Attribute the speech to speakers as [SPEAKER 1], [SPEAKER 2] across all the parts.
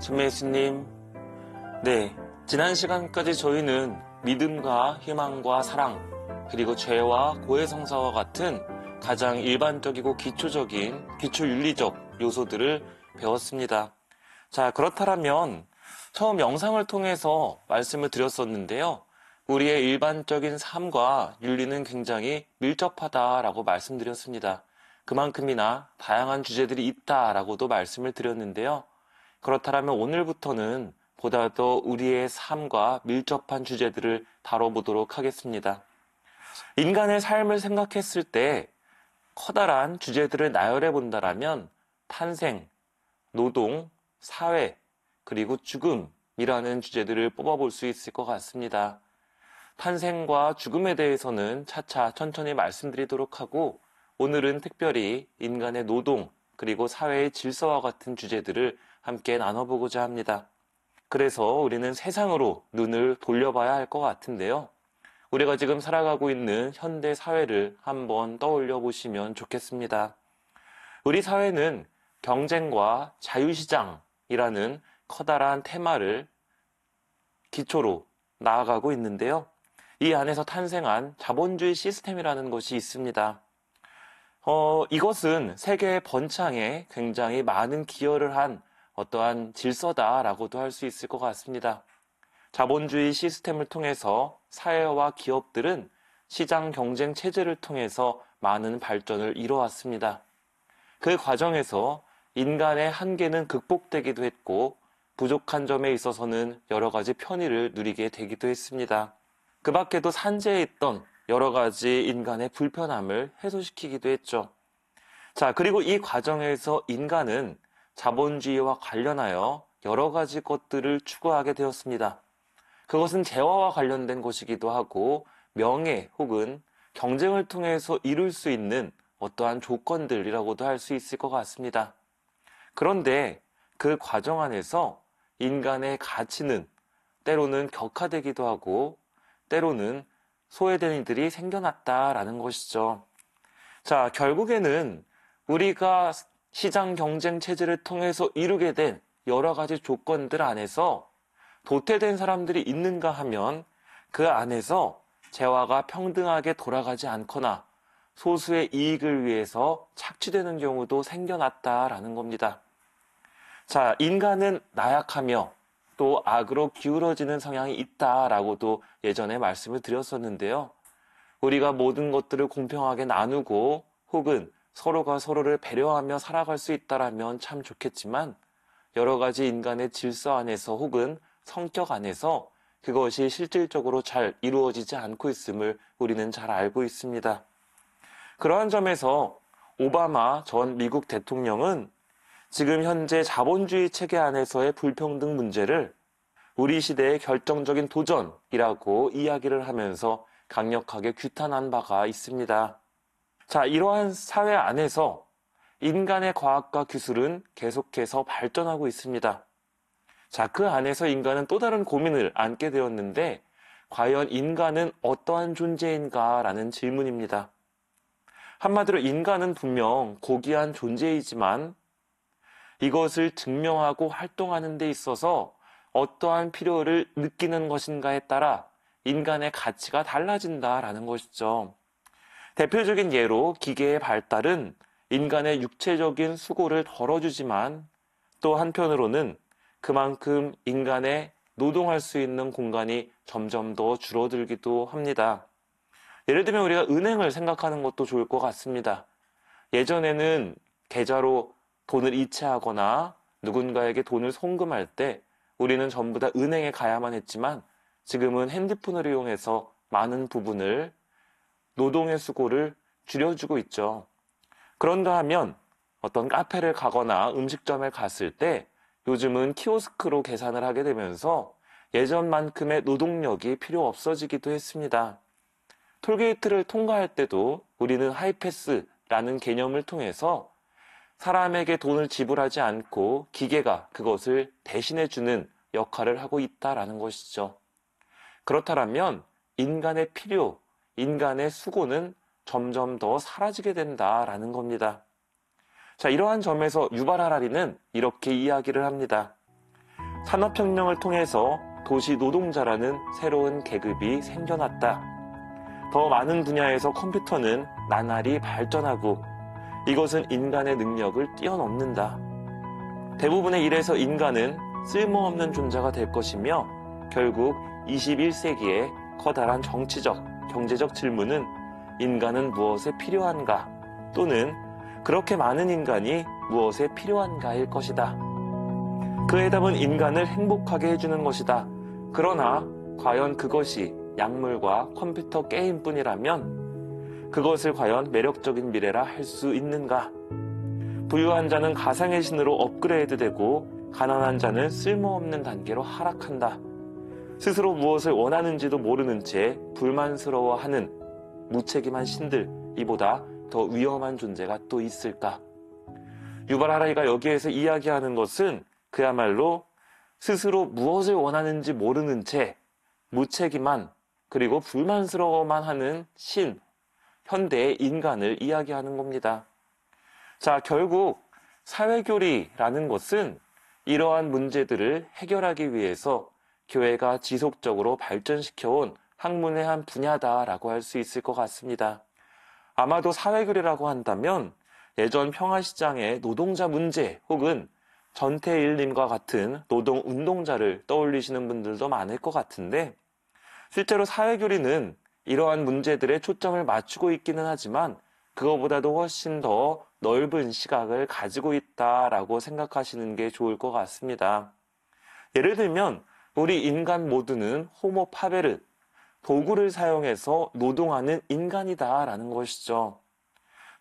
[SPEAKER 1] 참 예수님, 네, 지난 시간까지 저희는 믿음과 희망과 사랑, 그리고 죄와 고해성사와 같은 가장 일반적이고 기초적인, 기초윤리적 요소들을 배웠습니다. 자, 그렇다면 처음 영상을 통해서 말씀을 드렸었는데요. 우리의 일반적인 삶과 윤리는 굉장히 밀접하다라고 말씀드렸습니다. 그만큼이나 다양한 주제들이 있다라고도 말씀을 드렸는데요. 그렇다면 오늘부터는 보다 더 우리의 삶과 밀접한 주제들을 다뤄보도록 하겠습니다. 인간의 삶을 생각했을 때 커다란 주제들을 나열해 본다라면 탄생, 노동, 사회, 그리고 죽음이라는 주제들을 뽑아볼 수 있을 것 같습니다. 탄생과 죽음에 대해서는 차차 천천히 말씀드리도록 하고 오늘은 특별히 인간의 노동, 그리고 사회의 질서와 같은 주제들을 함께 나눠보고자 합니다. 그래서 우리는 세상으로 눈을 돌려봐야 할 것 같은데요. 우리가 지금 살아가고 있는 현대 사회를 한번 떠올려 보시면 좋겠습니다. 우리 사회는 경쟁과 자유시장이라는 커다란 테마를 기초로 나아가고 있는데요. 이 안에서 탄생한 자본주의 시스템이라는 것이 있습니다. 이것은 세계의 번창에 굉장히 많은 기여를 한 어떠한 질서다라고도 할 수 있을 것 같습니다. 자본주의 시스템을 통해서 사회와 기업들은 시장 경쟁 체제를 통해서 많은 발전을 이뤄왔습니다. 그 과정에서 인간의 한계는 극복되기도 했고 부족한 점에 있어서는 여러 가지 편의를 누리게 되기도 했습니다. 그 밖에도 산재에 있던 여러 가지 인간의 불편함을 해소시키기도 했죠. 자, 그리고 이 과정에서 인간은 자본주의와 관련하여 여러 가지 것들을 추구하게 되었습니다. 그것은 재화와 관련된 것이기도 하고 명예 혹은 경쟁을 통해서 이룰 수 있는 어떠한 조건들이라고도 할 수 있을 것 같습니다. 그런데 그 과정 안에서 인간의 가치는 때로는 격화되기도 하고 때로는 소외된 이들이 생겨났다라는 것이죠. 자, 결국에는 우리가 시장 경쟁 체제를 통해서 이루게 된 여러 가지 조건들 안에서 도태된 사람들이 있는가 하면 그 안에서 재화가 평등하게 돌아가지 않거나 소수의 이익을 위해서 착취되는 경우도 생겨났다라는 겁니다. 자, 인간은 나약하며 또 악으로 기울어지는 성향이 있다라고도 예전에 말씀을 드렸었는데요. 우리가 모든 것들을 공평하게 나누고 혹은 서로가 서로를 배려하며 살아갈 수 있다라면 참 좋겠지만 여러 가지 인간의 질서 안에서 혹은 성격 안에서 그것이 실질적으로 잘 이루어지지 않고 있음을 우리는 잘 알고 있습니다. 그러한 점에서 오바마 전 미국 대통령은 지금 현재 자본주의 체계 안에서의 불평등 문제를 우리 시대의 결정적인 도전이라고 이야기를 하면서 강력하게 규탄한 바가 있습니다. 자, 이러한 사회 안에서 인간의 과학과 기술은 계속해서 발전하고 있습니다. 자, 그 안에서 인간은 또 다른 고민을 안게 되었는데 과연 인간은 어떠한 존재인가라는 질문입니다. 한마디로 인간은 분명 고귀한 존재이지만 이것을 증명하고 활동하는 데 있어서 어떠한 필요를 느끼는 것인가에 따라 인간의 가치가 달라진다라는 것이죠. 대표적인 예로 기계의 발달은 인간의 육체적인 수고를 덜어주지만 또 한편으로는 그만큼 인간의 노동할 수 있는 공간이 점점 더 줄어들기도 합니다. 예를 들면 우리가 은행을 생각하는 것도 좋을 것 같습니다. 예전에는 계좌로 돈을 이체하거나 누군가에게 돈을 송금할 때 우리는 전부 다 은행에 가야만 했지만 지금은 핸드폰을 이용해서 많은 부분을 노동의 수고를 줄여주고 있죠. 그런가 하면 어떤 카페를 가거나 음식점에 갔을 때 요즘은 키오스크로 계산을 하게 되면서 예전만큼의 노동력이 필요 없어지기도 했습니다. 톨게이트를 통과할 때도 우리는 하이패스라는 개념을 통해서 사람에게 돈을 지불하지 않고 기계가 그것을 대신해주는 역할을 하고 있다라는 것이죠. 그렇다면 인간의 필요, 인간의 수고는 점점 더 사라지게 된다라는 겁니다. 자, 이러한 점에서 유발 하라리는 이렇게 이야기를 합니다. 산업혁명을 통해서 도시 노동자라는 새로운 계급이 생겨났다. 더 많은 분야에서 컴퓨터는 나날이 발전하고 이것은 인간의 능력을 뛰어넘는다. 대부분의 일에서 인간은 쓸모없는 존재가 될 것이며 결국 21세기의 커다란 정치적, 경제적 질문은 인간은 무엇에 필요한가 또는 그렇게 많은 인간이 무엇에 필요한가일 것이다. 그의 답은 인간을 행복하게 해주는 것이다. 그러나 과연 그것이 약물과 컴퓨터 게임뿐이라면 그것을 과연 매력적인 미래라 할 수 있는가? 부유한 자는 가상의 신으로 업그레이드되고 가난한 자는 쓸모없는 단계로 하락한다. 스스로 무엇을 원하는지도 모르는 채 불만스러워하는 무책임한 신들, 이보다 더 위험한 존재가 또 있을까? 유발 하라리가 여기에서 이야기하는 것은 그야말로 스스로 무엇을 원하는지 모르는 채 무책임한 그리고 불만스러워만 하는 신, 현대의 인간을 이야기하는 겁니다. 자, 결국 사회교리라는 것은 이러한 문제들을 해결하기 위해서 교회가 지속적으로 발전시켜온 학문의 한 분야다라고 할 수 있을 것 같습니다. 아마도 사회교리라고 한다면 예전 평화시장의 노동자 문제 혹은 전태일님과 같은 노동운동자를 떠올리시는 분들도 많을 것 같은데 실제로 사회교리는 이러한 문제들에 초점을 맞추고 있기는 하지만 그거보다도 훨씬 더 넓은 시각을 가지고 있다라고 생각하시는 게 좋을 것 같습니다. 예를 들면 우리 인간 모두는 호모 파베르, 도구를 사용해서 노동하는 인간이다라는 것이죠.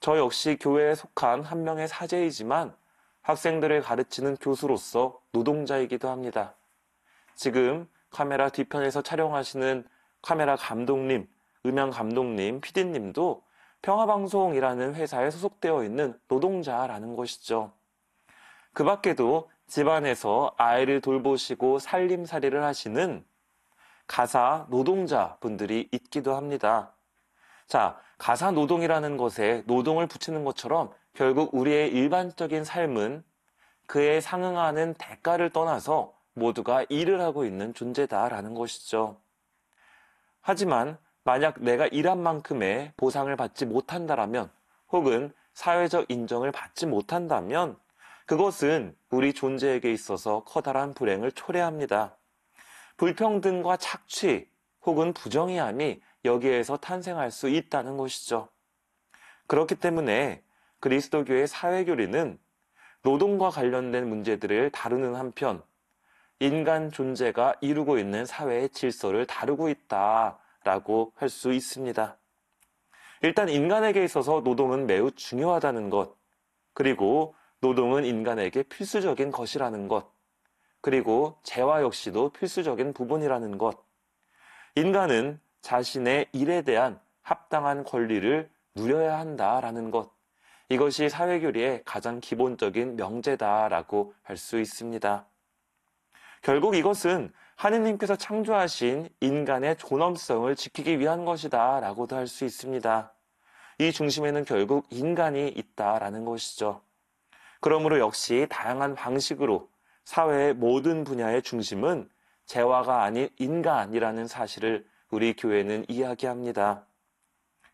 [SPEAKER 1] 저 역시 교회에 속한 한 명의 사제이지만 학생들을 가르치는 교수로서 노동자이기도 합니다. 지금 카메라 뒤편에서 촬영하시는 카메라 감독님, 음향 감독님, PD님도 평화방송이라는 회사에 소속되어 있는 노동자라는 것이죠. 그 밖에도 집안에서 아이를 돌보시고 살림살이를 하시는 가사 노동자 분들이 있기도 합니다. 자, 가사 노동이라는 것에 노동을 붙이는 것처럼 결국 우리의 일반적인 삶은 그에 상응하는 대가를 떠나서 모두가 일을 하고 있는 존재다라는 것이죠. 하지만 만약 내가 일한 만큼의 보상을 받지 못한다라면 혹은 사회적 인정을 받지 못한다면 그것은 우리 존재에게 있어서 커다란 불행을 초래합니다. 불평등과 착취 혹은 부정의함이 여기에서 탄생할 수 있다는 것이죠. 그렇기 때문에 그리스도교의 사회교리는 노동과 관련된 문제들을 다루는 한편 인간 존재가 이루고 있는 사회의 질서를 다루고 있다라고 할 수 있습니다. 일단 인간에게 있어서 노동은 매우 중요하다는 것, 그리고 노동은 인간에게 필수적인 것이라는 것, 그리고 재화 역시도 필수적인 부분이라는 것, 인간은 자신의 일에 대한 합당한 권리를 누려야 한다라는 것, 이것이 사회교리의 가장 기본적인 명제다라고 할 수 있습니다. 결국 이것은 하느님께서 창조하신 인간의 존엄성을 지키기 위한 것이다 라고도 할 수 있습니다. 이 중심에는 결국 인간이 있다라는 것이죠. 그러므로 역시 다양한 방식으로 사회의 모든 분야의 중심은 재화가 아닌 인간이라는 사실을 우리 교회는 이야기합니다.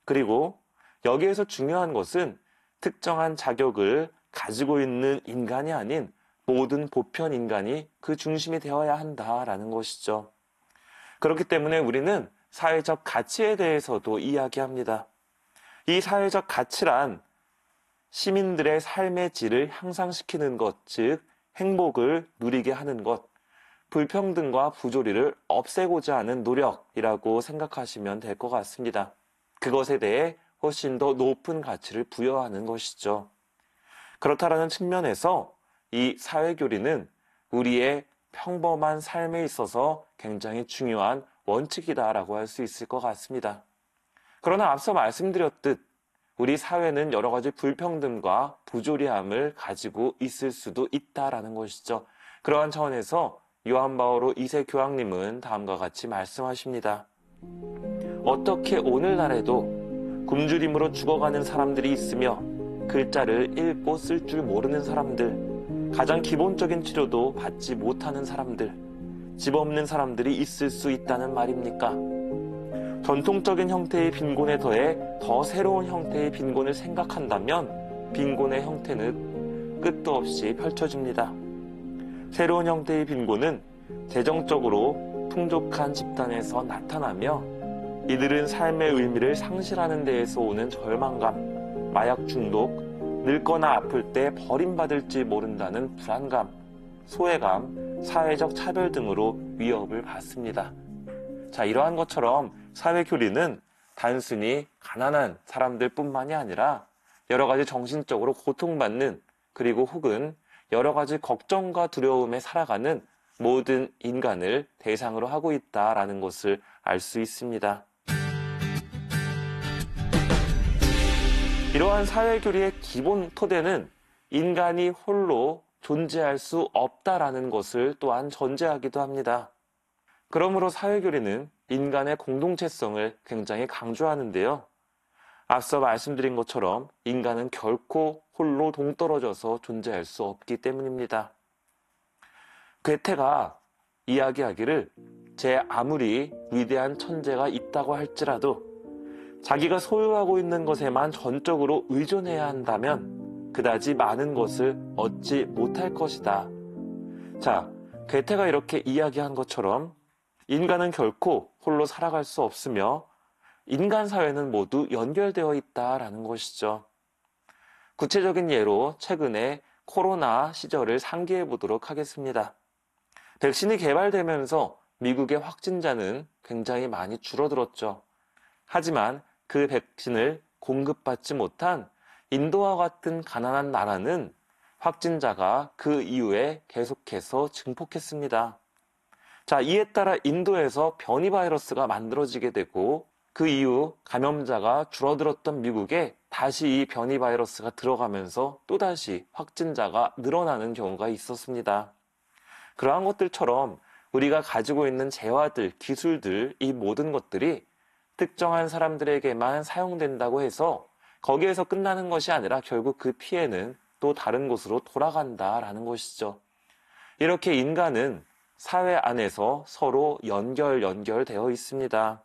[SPEAKER 1] 그리고 여기에서 중요한 것은 특정한 자격을 가지고 있는 인간이 아닌 모든 보편 인간이 그 중심이 되어야 한다라는 것이죠. 그렇기 때문에 우리는 사회적 가치에 대해서도 이야기합니다. 이 사회적 가치란 시민들의 삶의 질을 향상시키는 것, 즉 행복을 누리게 하는 것, 불평등과 부조리를 없애고자 하는 노력이라고 생각하시면 될 것 같습니다. 그것에 대해 훨씬 더 높은 가치를 부여하는 것이죠. 그렇다라는 측면에서 이 사회교리는 우리의 평범한 삶에 있어서 굉장히 중요한 원칙이다라고 할 수 있을 것 같습니다. 그러나 앞서 말씀드렸듯 우리 사회는 여러 가지 불평등과 부조리함을 가지고 있을 수도 있다라는 것이죠. 그러한 차원에서 요한 바오로 2세 교황님은 다음과 같이 말씀하십니다. 어떻게 오늘날에도 굶주림으로 죽어가는 사람들이 있으며 글자를 읽고 쓸 줄 모르는 사람들, 가장 기본적인 치료도 받지 못하는 사람들, 집 없는 사람들이 있을 수 있다는 말입니까? 전통적인 형태의 빈곤에 더해 더 새로운 형태의 빈곤을 생각한다면 빈곤의 형태는 끝도 없이 펼쳐집니다. 새로운 형태의 빈곤은 재정적으로 풍족한 집단에서 나타나며 이들은 삶의 의미를 상실하는 데에서 오는 절망감, 마약 중독, 늙거나 아플 때 버림받을지 모른다는 불안감, 소외감, 사회적 차별 등으로 위협을 받습니다. 자, 이러한 것처럼 사회교리는 단순히 가난한 사람들 뿐만이 아니라 여러 가지 정신적으로 고통받는 그리고 혹은 여러 가지 걱정과 두려움에 살아가는 모든 인간을 대상으로 하고 있다라는 것을 알 수 있습니다. 이러한 사회교리의 기본 토대는 인간이 홀로 존재할 수 없다라는 것을 또한 전제하기도 합니다. 그러므로 사회교리는 인간의 공동체성을 굉장히 강조하는데요. 앞서 말씀드린 것처럼 인간은 결코 홀로 동떨어져서 존재할 수 없기 때문입니다. 괴테가 이야기하기를 제 아무리 위대한 천재가 있다고 할지라도 자기가 소유하고 있는 것에만 전적으로 의존해야 한다면 그다지 많은 것을 얻지 못할 것이다. 자, 괴테가 이렇게 이야기한 것처럼 인간은 결코 홀로 살아갈 수 없으며 인간 사회는 모두 연결되어 있다라는 것이죠. 구체적인 예로 최근에 코로나 시절을 상기해 보도록 하겠습니다. 백신이 개발되면서 미국의 확진자는 굉장히 많이 줄어들었죠. 하지만 그 백신을 공급받지 못한 인도와 같은 가난한 나라는 확진자가 그 이후에 계속해서 증폭했습니다. 자, 이에 따라 인도에서 변이 바이러스가 만들어지게 되고 그 이후 감염자가 줄어들었던 미국에 다시 이 변이 바이러스가 들어가면서 또다시 확진자가 늘어나는 경우가 있었습니다. 그러한 것들처럼 우리가 가지고 있는 재화들, 기술들, 이 모든 것들이 특정한 사람들에게만 사용된다고 해서 거기에서 끝나는 것이 아니라 결국 그 피해는 또 다른 곳으로 돌아간다라는 것이죠. 이렇게 인간은 사회 안에서 서로 연결되어 있습니다.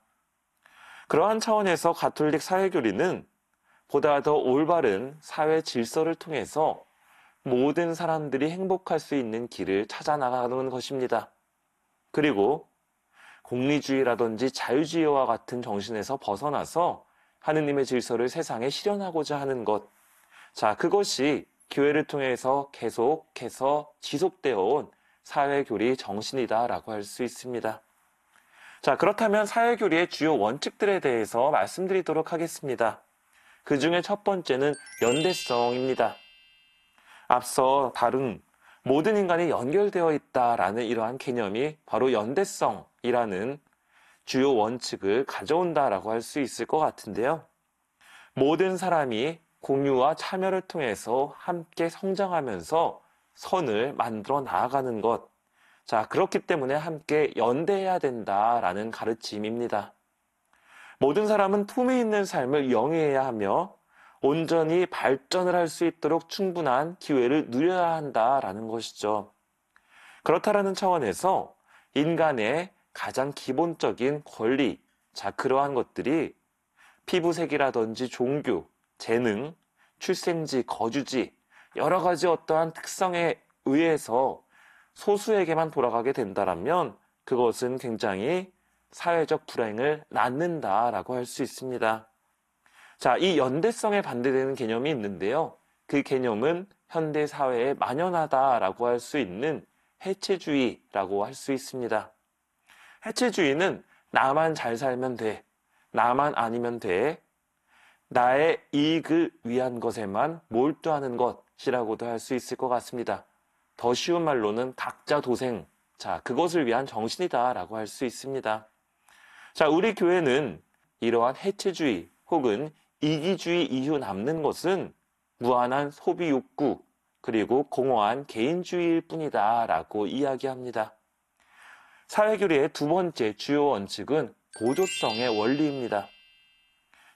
[SPEAKER 1] 그러한 차원에서 가톨릭 사회교리는 보다 더 올바른 사회 질서를 통해서 모든 사람들이 행복할 수 있는 길을 찾아 나가는 것입니다. 그리고 공리주의라든지 자유주의와 같은 정신에서 벗어나서 하느님의 질서를 세상에 실현하고자 하는 것. 자, 그것이 교회를 통해서 계속해서 지속되어 온 사회교리 정신이다라고 할 수 있습니다. 자, 그렇다면 사회교리의 주요 원칙들에 대해서 말씀드리도록 하겠습니다. 그 중에 첫 번째는 연대성입니다. 앞서 다룬 모든 인간이 연결되어 있다라는 이러한 개념이 바로 연대성이라는 주요 원칙을 가져온다라고 할 수 있을 것 같은데요. 모든 사람이 공유와 참여를 통해서 함께 성장하면서 선을 만들어 나아가는 것. 자, 그렇기 때문에 함께 연대해야 된다라는 가르침입니다. 모든 사람은 품위 있는 삶을 영위해야 하며 온전히 발전을 할 수 있도록 충분한 기회를 누려야 한다라는 것이죠. 그렇다라는 차원에서 인간의 가장 기본적인 권리, 자, 그러한 것들이 피부색이라든지 종교, 재능, 출생지, 거주지, 여러 가지 어떠한 특성에 의해서 소수에게만 돌아가게 된다면 그것은 굉장히 사회적 불행을 낳는다라고 할 수 있습니다. 자, 이 연대성에 반대되는 개념이 있는데요. 그 개념은 현대 사회에 만연하다라고 할 수 있는 해체주의라고 할 수 있습니다. 해체주의는 나만 잘 살면 돼, 나만 아니면 돼, 나의 이익을 위한 것에만 몰두하는 것이라고도 할 수 있을 것 같습니다. 더 쉬운 말로는 각자 도생, 자, 그것을 위한 정신이다라고 할 수 있습니다. 자, 우리 교회는 이러한 해체주의 혹은 이기주의 이후 남는 것은 무한한 소비 욕구 그리고 공허한 개인주의일 뿐이다 라고 이야기합니다. 사회교리의 두 번째 주요 원칙은 보조성의 원리입니다.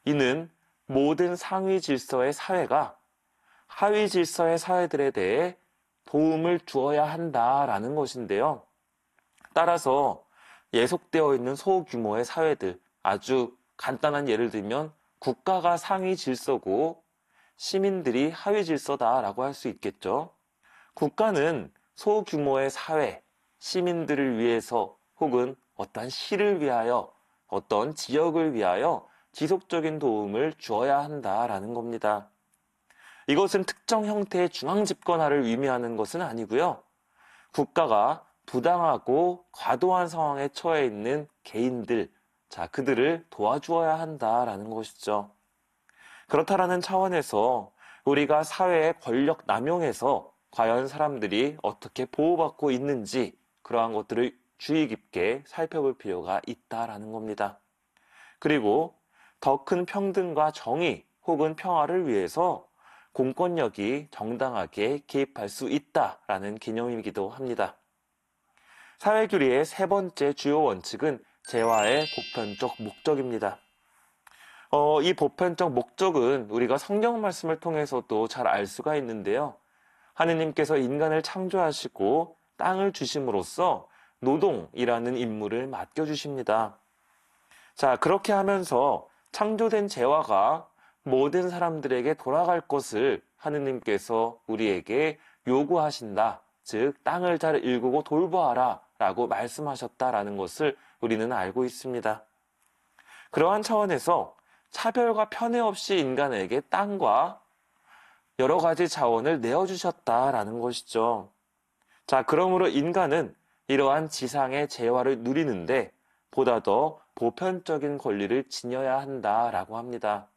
[SPEAKER 1] 이는 모든 상위 질서의 사회가 하위 질서의 사회들에 대해 도움을 주어야 한다라는 것인데요. 따라서 예속되어 있는 소규모의 사회들, 아주 간단한 예를 들면 국가가 상위 질서고 시민들이 하위 질서다라고 할 수 있겠죠. 국가는 소규모의 사회, 시민들을 위해서 혹은 어떤 시를 위하여, 어떤 지역을 위하여 지속적인 도움을 주어야 한다라는 겁니다. 이것은 특정 형태의 중앙집권화를 의미하는 것은 아니고요. 국가가 부당하고 과도한 상황에 처해 있는 개인들, 그들을 도와주어야 한다라는 것이죠. 그렇다라는 차원에서 우리가 사회의 권력 남용에서 과연 사람들이 어떻게 보호받고 있는지 그러한 것들을 주의 깊게 살펴볼 필요가 있다라는 겁니다. 그리고 더 큰 평등과 정의 혹은 평화를 위해서 공권력이 정당하게 개입할 수 있다라는 개념이기도 합니다. 사회규리의 세 번째 주요 원칙은 재화의 보편적 목적입니다. 이 보편적 목적은 우리가 성경 말씀을 통해서도 잘 알 수가 있는데요. 하느님께서 인간을 창조하시고 땅을 주심으로써 노동이라는 임무를 맡겨주십니다. 그렇게 하면서 창조된 재화가 모든 사람들에게 돌아갈 것을 하느님께서 우리에게 요구하신다. 즉, 땅을 잘 일구고 돌보아라 라고 말씀하셨다라는 것을 우리는 알고 있습니다. 그러한 차원에서 차별과 편애 없이 인간에게 땅과 여러 가지 자원을 내어주셨다라는 것이죠. 그러므로 인간은 이러한 지상의 재화를 누리는데 보다 더 보편적인 권리를 지녀야 한다라고 합니다.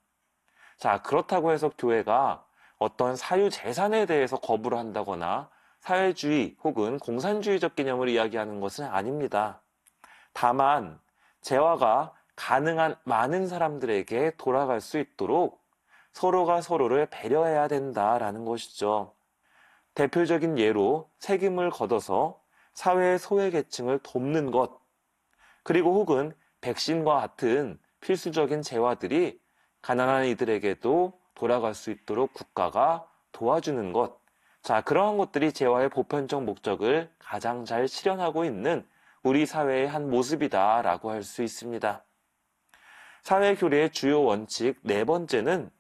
[SPEAKER 1] 그렇다고 해서 교회가 어떤 사유재산에 대해서 거부를 한다거나 사회주의 혹은 공산주의적 개념을 이야기하는 것은 아닙니다. 다만 재화가 가능한 많은 사람들에게 돌아갈 수 있도록 서로가 서로를 배려해야 된다라는 것이죠. 대표적인 예로 책임을 걷어서 사회의 소외계층을 돕는 것, 그리고 혹은 백신과 같은 필수적인 재화들이 가난한 이들에게도 돌아갈 수 있도록 국가가 도와주는 것. 그러한 것들이 재화의 보편적 목적을 가장 잘 실현하고 있는 우리 사회의 한 모습이다라고 할 수 있습니다. 사회교리의 주요 원칙 네 번째는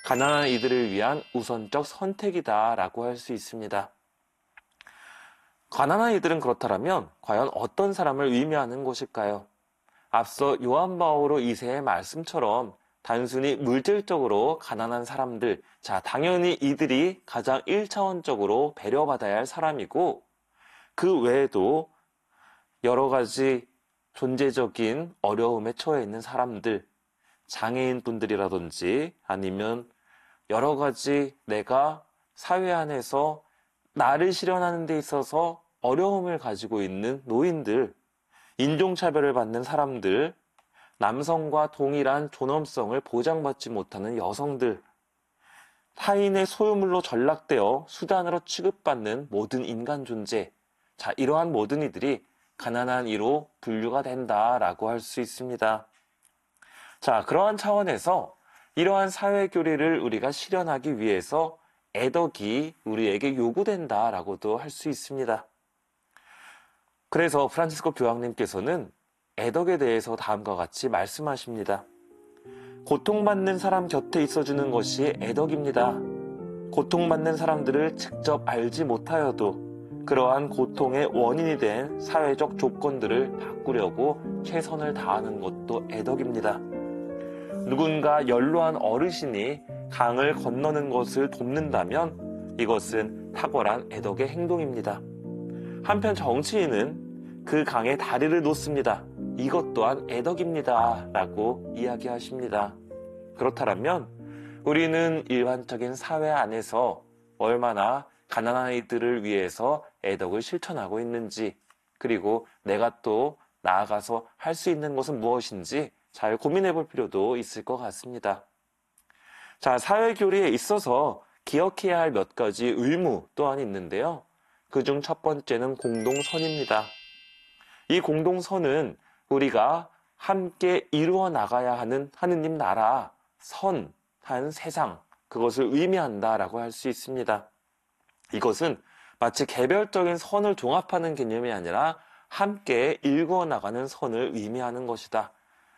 [SPEAKER 1] 가난한 이들을 위한 우선적 선택이다라고 할 수 있습니다. 가난한 이들은 그렇다면 과연 어떤 사람을 의미하는 것일까요? 앞서 요한 바오로 2세의 말씀처럼 단순히 물질적으로 가난한 사람들, 당연히 이들이 가장 1차원적으로 배려받아야 할 사람이고 그 외에도 여러 가지 존재적인 어려움에 처해 있는 사람들, 장애인 분들이라든지 아니면 여러 가지 내가 사회 안에서 나를 실현하는 데 있어서 어려움을 가지고 있는 노인들, 인종차별을 받는 사람들, 남성과 동일한 존엄성을 보장받지 못하는 여성들, 타인의 소유물로 전락되어 수단으로 취급받는 모든 인간 존재, 이러한 모든 이들이 가난한 이로 분류가 된다라고 할 수 있습니다. 그러한 차원에서 이러한 사회교리를 우리가 실현하기 위해서 애덕이 우리에게 요구된다라고도 할 수 있습니다. 그래서 프란치스코 교황님께서는 애덕에 대해서 다음과 같이 말씀하십니다. 고통받는 사람 곁에 있어주는 것이 애덕입니다. 고통받는 사람들을 직접 알지 못하여도 그러한 고통의 원인이 된 사회적 조건들을 바꾸려고 최선을 다하는 것도 애덕입니다. 누군가 연로한 어르신이 강을 건너는 것을 돕는다면 이것은 탁월한 애덕의 행동입니다. 한편 정치인은 그 강에 다리를 놓습니다. 이것 또한 애덕입니다. 라고 이야기하십니다. 그렇다면 우리는 일반적인 사회 안에서 얼마나 가난한 이들을 위해서 애덕을 실천하고 있는지, 그리고 내가 또 나아가서 할 수 있는 것은 무엇인지 잘 고민해 볼 필요도 있을 것 같습니다. 사회교리에 있어서 기억해야 할 몇 가지 의무 또한 있는데요. 그중 첫 번째는 공동선입니다. 이 공동선은 우리가 함께 이루어 나가야 하는 하느님 나라, 선한 세상, 그것을 의미한다라고 할 수 있습니다. 이것은 마치 개별적인 선을 종합하는 개념이 아니라 함께 일궈나가는 선을 의미하는 것이다.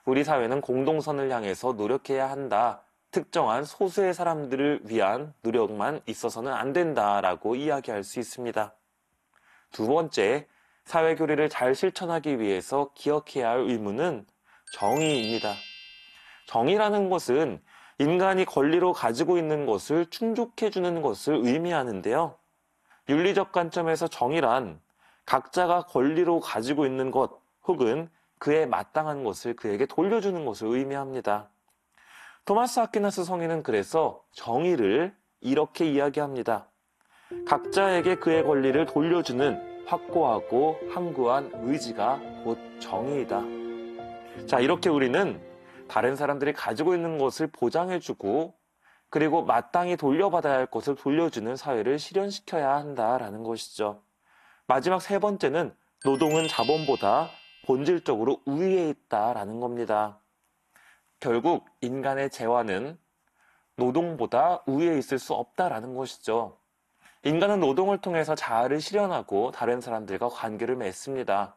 [SPEAKER 1] 우리 사회는 공동선을 향해서 노력해야 한다. 특정한 소수의 사람들을 위한 노력만 있어서는 안 된다라고 이야기할 수 있습니다. 두 번째, 사회교리를 잘 실천하기 위해서 기억해야 할 의무는 정의입니다. 정의라는 것은 인간이 권리로 가지고 있는 것을 충족해주는 것을 의미하는데요. 윤리적 관점에서 정의란 각자가 권리로 가지고 있는 것 혹은 그에 마땅한 것을 그에게 돌려주는 것을 의미합니다. 토마스 아퀴나스 성인은 그래서 정의를 이렇게 이야기합니다. 각자에게 그의 권리를 돌려주는 확고하고 항구한 의지가 곧 정의이다. 자, 이렇게 우리는 다른 사람들이 가지고 있는 것을 보장해주고 그리고 마땅히 돌려받아야 할 것을 돌려주는 사회를 실현시켜야 한다라는 것이죠. 마지막 세 번째는 노동은 자본보다 본질적으로 우위에 있다라는 겁니다. 결국 인간의 재화는 노동보다 우위에 있을 수 없다라는 것이죠. 인간은 노동을 통해서 자아를 실현하고 다른 사람들과 관계를 맺습니다.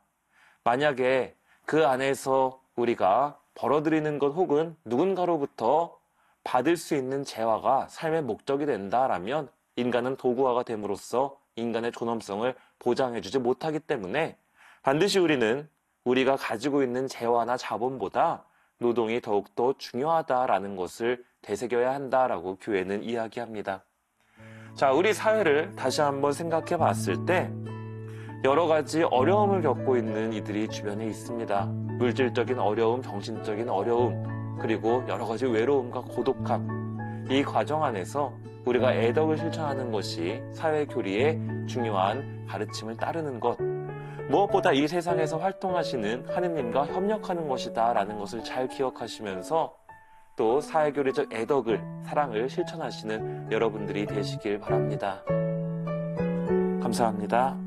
[SPEAKER 1] 만약에 그 안에서 우리가 벌어들이는 것 혹은 누군가로부터 받을 수 있는 재화가 삶의 목적이 된다라면 인간은 도구화가 됨으로써 인간의 존엄성을 보장해주지 못하기 때문에 반드시 우리는 우리가 가지고 있는 재화나 자본보다 노동이 더욱더 중요하다라는 것을 되새겨야 한다라고 교회는 이야기합니다. 자, 우리 사회를 다시 한번 생각해 봤을 때 여러 가지 어려움을 겪고 있는 이들이 주변에 있습니다. 물질적인 어려움, 정신적인 어려움, 그리고 여러 가지 외로움과 고독함. 이 과정 안에서 우리가 애덕을 실천하는 것이 사회교리의 중요한 가르침을 따르는 것. 무엇보다 이 세상에서 활동하시는 하느님과 협력하는 것이다 라는 것을 잘 기억하시면서 또 사회교리적 애덕을, 사랑을 실천하시는 여러분들이 되시길 바랍니다. 감사합니다.